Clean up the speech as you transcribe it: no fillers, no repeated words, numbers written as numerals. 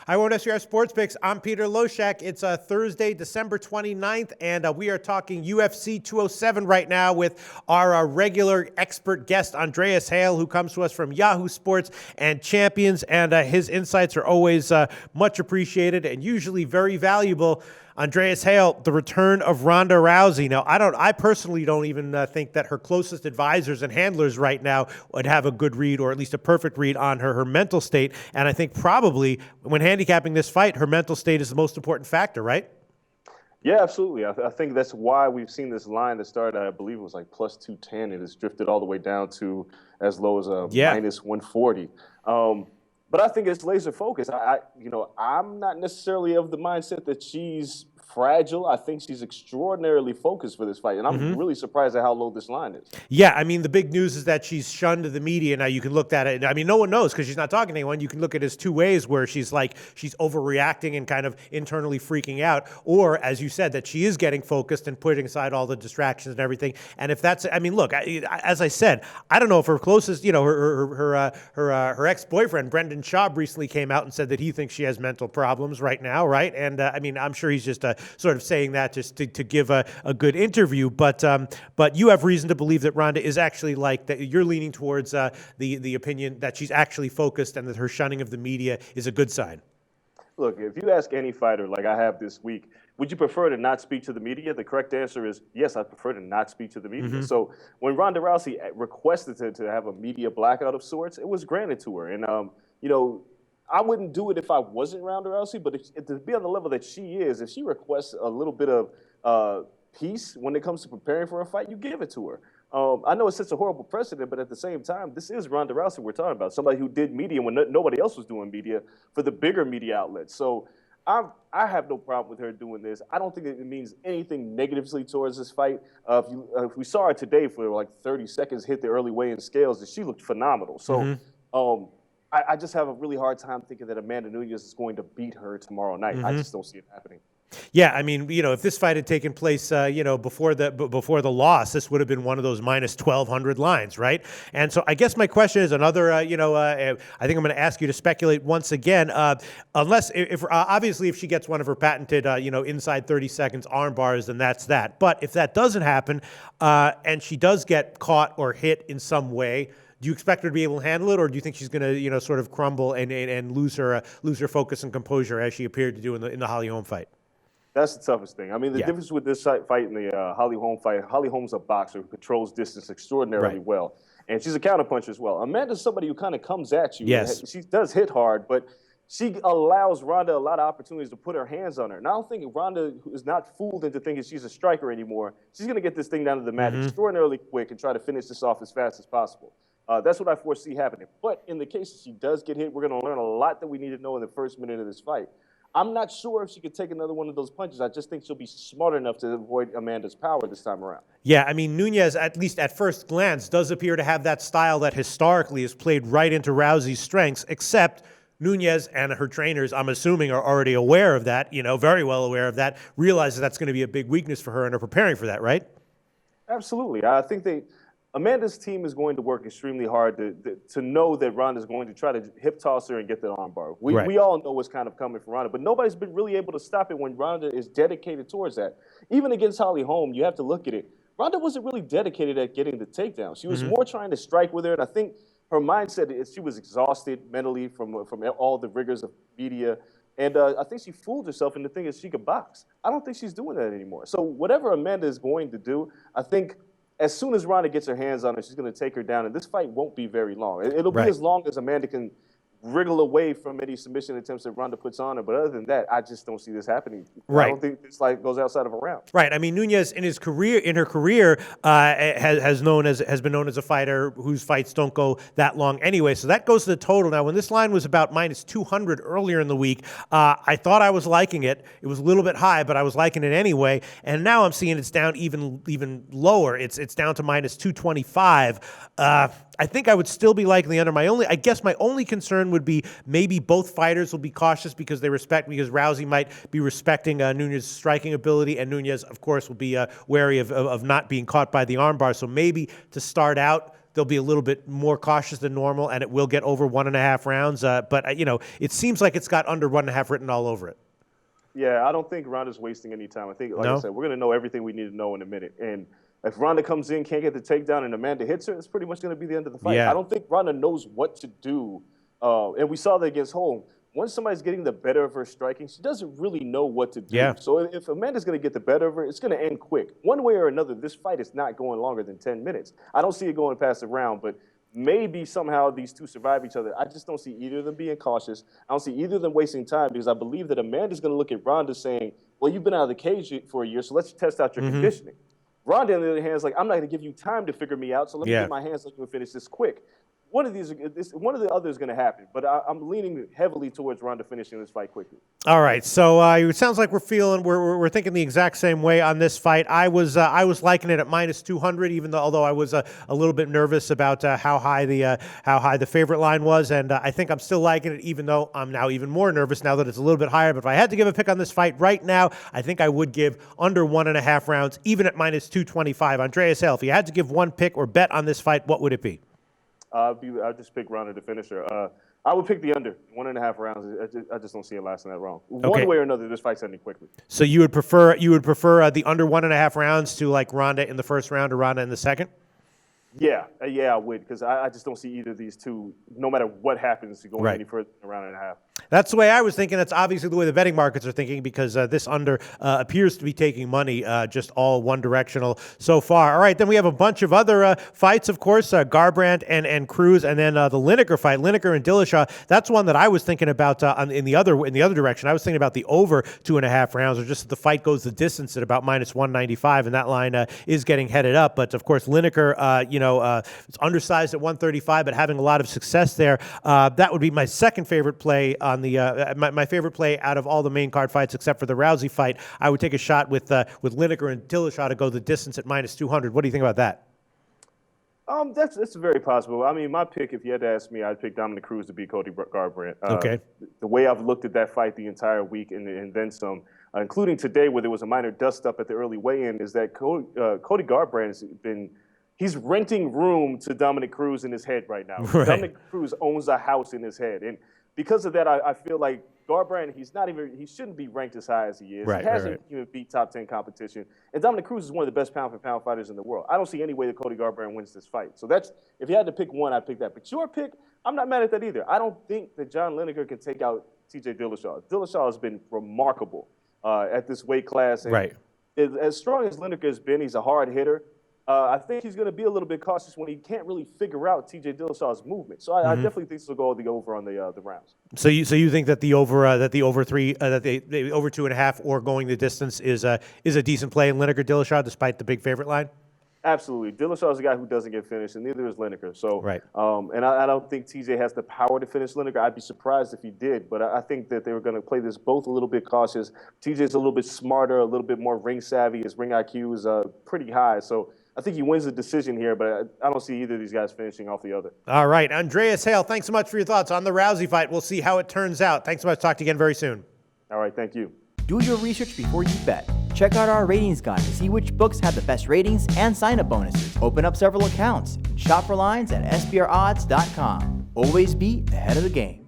I won't ask you our sports picks. I'm Peter Loshak. It's Thursday, December 29th, and we are talking UFC 207 right now with our regular expert guest, Andreas Hale, who comes to us from Yahoo Sports and Champions, and his insights are always much appreciated and usually very valuable. Andreas Hale, the return of Ronda Rousey. Now, I personally don't even think that her closest advisors and handlers right now would have a good read, or at least a perfect read on her mental state. And I think probably when handicapping this fight, her mental state is the most important factor, right? Yeah, absolutely. I think that's why we've seen this line that started, I believe it was like plus 210, and it's drifted all the way down to as low as minus 140. But I think it's laser focused. I'm not necessarily of the mindset that she's fragile. I think she's extraordinarily focused for this fight, and I'm really surprised at how low this line is. Yeah, I mean, the big news is that she's shunned the media. Now, you can look at it. I mean, no one knows because she's not talking to anyone. You can look at it as two ways, where she's overreacting and kind of internally freaking out, or, as you said, that she is getting focused and putting aside all the distractions and everything. And if that's, I mean, look, as I said, I don't know if her closest, her ex-boyfriend, Brendan Schaub, recently came out and said that he thinks she has mental problems right now, right? And, I mean, I'm sure he's just sort of saying that just to give a good interview, but you have reason to believe that Ronda is actually that you're leaning towards the opinion that she's actually focused and that her shunning of the media is a good sign. Look, if you ask any fighter like I have this week, would you prefer to not speak to the media? The correct answer is yes, I prefer to not speak to the media. So when Ronda Rousey requested to have a media blackout of sorts, it was granted to her. And, I wouldn't do it if I wasn't Ronda Rousey, but if to be on the level that she is, if she requests a little bit of peace when it comes to preparing for a fight, you give it to her. I know it sets a horrible precedent, but at the same time, this is Ronda Rousey we're talking about, somebody who did media when nobody else was doing media for the bigger media outlets. So I have no problem with her doing this. I don't think it means anything negatively towards this fight. If we saw her today for like 30 seconds hit the early weigh-in scales, she looked phenomenal. So I just have a really hard time thinking that Amanda Nunes is going to beat her tomorrow night. I just don't see it happening. Yeah, I mean, if this fight had taken place, before the loss, this would have been one of those minus 1,200 lines, right? And so I guess my question is another, I think I'm going to ask you to speculate once again, unless, obviously, if she gets one of her patented, inside 30 seconds arm bars, then that's that. But if that doesn't happen, and she does get caught or hit in some way, do you expect her to be able to handle it, or do you think she's going to, sort of crumble and lose her focus and composure as she appeared to do in the Holly Holm fight? That's the toughest thing. I mean, the difference with this fight and the Holly Holm fight, Holly Holm's a boxer who controls distance extraordinarily well, and she's a counterpuncher as well. Amanda's somebody who kind of comes at you. Yes. She does hit hard, but she allows Ronda a lot of opportunities to put her hands on her. And I don't think Ronda is not fooled into thinking she's a striker anymore. She's going to get this thing down to the mat extraordinarily quick and try to finish this off as fast as possible. That's what I foresee happening. But in the case that she does get hit, we're going to learn a lot that we need to know in the first minute of this fight. I'm not sure if she could take another one of those punches. I just think she'll be smart enough to avoid Amanda's power this time around. Yeah, I mean, Nunes, at least at first glance, does appear to have that style that historically has played right into Rousey's strengths, except Nunes and her trainers, I'm assuming, are already aware of that, very well aware of that, realize that's going to be a big weakness for her and are preparing for that, right? Absolutely. I think Amanda's team is going to work extremely hard to know that Ronda's going to try to hip toss her and get the armbar. We all know what's kind of coming from Ronda, but nobody's been really able to stop it when Ronda is dedicated towards that. Even against Holly Holm, you have to look at it. Ronda wasn't really dedicated at getting the takedown. She was more trying to strike with her, and I think her mindset is she was exhausted mentally from all the rigors of media. And I think she fooled herself into thinking she could box. I don't think she's doing that anymore. So whatever Amanda is going to do, I think as soon as Ronda gets her hands on her, she's going to take her down, and this fight won't be very long. It'll be as long as Amanda can wriggle away from any submission attempts that Ronda puts on her. But other than that, I just don't see this happening. I don't think this fight goes outside of a round. Right. I mean, Nunes in her career has been known as a fighter whose fights don't go that long anyway. So that goes to the total. Now, when this line was about minus 200 earlier in the week, I thought I was liking it. It was a little bit high, but I was liking it anyway. And now I'm seeing it's down even lower. It's down to minus 225. I think I would still be liking the under. My only concern would be maybe both fighters will be cautious because Rousey might be respecting Nunes' striking ability, and Nunes, of course, will be wary of not being caught by the armbar. So maybe to start out, they'll be a little bit more cautious than normal, and it will get over 1.5 rounds. But it seems like it's got under 1.5 written all over it. Yeah, I don't think Ronda's wasting any time. I think, like No? I said, we're going to know everything we need to know in a minute. And if Ronda comes in, can't get the takedown, and Amanda hits her, it's pretty much going to be the end of the fight. Yeah. I don't think Ronda knows what to do. And we saw that against Holm. Once somebody's getting the better of her striking, she doesn't really know what to do. Yeah. So if Amanda's going to get the better of her, it's going to end quick. One way or another, this fight is not going longer than 10 minutes. I don't see it going past the round, but maybe somehow these two survive each other. I just don't see either of them being cautious. I don't see either of them wasting time because I believe that Amanda's going to look at Ronda saying, well, you've been out of the cage for a year, so let's test out your conditioning. Ronda, on the other hand, is like, I'm not going to give you time to figure me out, so let me get my hands on you and finish this quick. One of the other is going to happen, but I'm leaning heavily towards Ronda finishing this fight quickly. All right, so it sounds like we're thinking the exact same way on this fight. I was liking it at -200, even though although I was a little bit nervous about how high the favorite line was, and I think I'm still liking it, even though I'm now even more nervous now that it's a little bit higher. But if I had to give a pick on this fight right now, I think I would give under 1.5 rounds, even at -225. Andreas Hale, if you had to give one pick or bet on this fight, what would it be? I'd just pick Ronda to finish her. I would pick the under 1.5 rounds. I just don't see it lasting that long. Okay. One way or another, this fight's ending quickly. So you would prefer the under 1.5 rounds to like Ronda in the first round or Ronda in the second? Yeah, I would, because I just don't see either of these two, no matter what happens, going any further than a round and a half. That's the way I was thinking. That's obviously the way the betting markets are thinking because this under appears to be taking money just all one directional so far. All right, then we have a bunch of other fights, of course, Garbrandt and Cruz, and then the Lineker fight, Lineker and Dillashaw. That's one that I was thinking about in the other direction. I was thinking about the over 2.5 rounds, or just that the fight goes the distance at about -195, and that line is getting headed up. But of course, Lineker, it's undersized at 135, but having a lot of success there. That would be my second favorite play on the my favorite play out of all the main card fights except for the Rousey fight. I would take a shot with Lineker and Dillashaw to go the distance at -200. What do you think about that? That's very possible. I mean, my pick, if you had to ask me, I'd pick Dominic Cruz to beat Cody Garbrandt. Okay. The way I've looked at that fight the entire week and then some, including today where there was a minor dust-up at the early weigh-in, is that Cody Garbrandt has been – he's renting room to Dominic Cruz in his head right now. Right. Dominic Cruz owns a house in his head. And because of that, I feel like Garbrandt, he shouldn't be ranked as high as he is. Right, he hasn't even beat top 10 competition. And Dominic Cruz is one of the best pound-for-pound fighters in the world. I don't see any way that Cody Garbrandt wins this fight. So if you had to pick one, I'd pick that. But your pick, I'm not mad at that either. I don't think that John Lineker can take out TJ Dillashaw. Dillashaw has been remarkable at this weight class. And as strong as Lineker has been, he's a hard hitter. I think he's going to be a little bit cautious when he can't really figure out TJ Dillashaw's movement. So I definitely think this will go the over on the rounds. So you think that the over the over 2.5 or going the distance is a decent play in Lineker Dillashaw despite the big favorite line? Absolutely. Dillashaw is a guy who doesn't get finished, and neither is Lineker. So, and I don't think TJ has the power to finish Lineker. I'd be surprised if he did, but I think that they were going to play this both a little bit cautious. TJ's a little bit smarter, a little bit more ring savvy. His ring IQ is pretty high. So I think he wins the decision here, but I don't see either of these guys finishing off the other. All right. Andreas Hale, thanks so much for your thoughts on the Rousey fight. We'll see how it turns out. Thanks so much. Talk to you again very soon. All right. Thank you. Do your research before you bet. Check out our ratings guide to see which books have the best ratings and sign-up bonuses. Open up several accounts. Shop for lines at sbrodds.com. Always be ahead of the game.